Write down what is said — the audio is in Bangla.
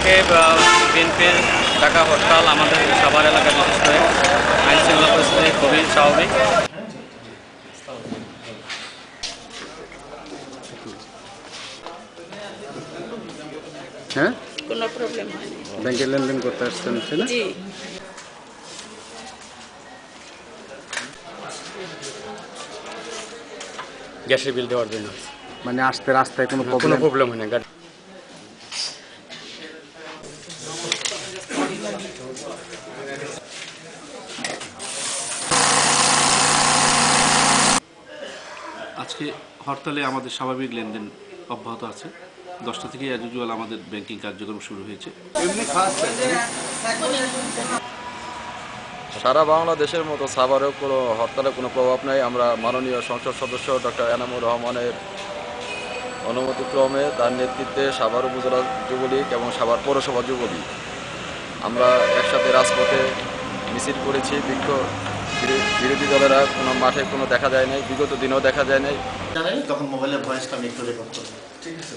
থেকে বিএনপির ডাকা হরতাল আমাদের সাভার এলাকায় বিশেষ করে আইন শৃঙ্খলা পরিস্থিতি খুবই স্বাভাবিক। হ্যাঁ, কোনো প্রবলেম হয়নি। ব্যাংকে লেনদেন করতে আসছেন না? জি, গ্যাসের বিল দেওয়ার জন্য মানে আসতে রাস্তায় কোনো কোনো প্রবলেম হয় না। আজকে হরতালে আমাদের স্বাভাবিক লেনদেন অব্যাহত আছে। 10টা থেকে অ্যাজ ইউজুয়াল আমাদের ব্যাংকিং কার্যক্রম শুরু হয়েছে। সারা বাংলাদেশের মতো সাভারেও কোনো হরতালের কোনো প্রভাব নেই। আমরা মাননীয় সংসদ সদস্য ডক্টর এনামুর রহমানের অনুমতিক্রমে তার নেতৃত্বে সাভার উপজেলা যুবলীগ এবং সাভার পৌরসভা যুবলীগ আমরা একসাথে রাজপথে মিছিল করেছি। বিরোধী দলেরা কোনো মাঠে কোনো দেখা যায় নাই, বিগত দিনেও দেখা যায় নাই। তখন মোবাইলের ভয়েসটা আমি একটু রেকর্ড করবো, ঠিক আছে?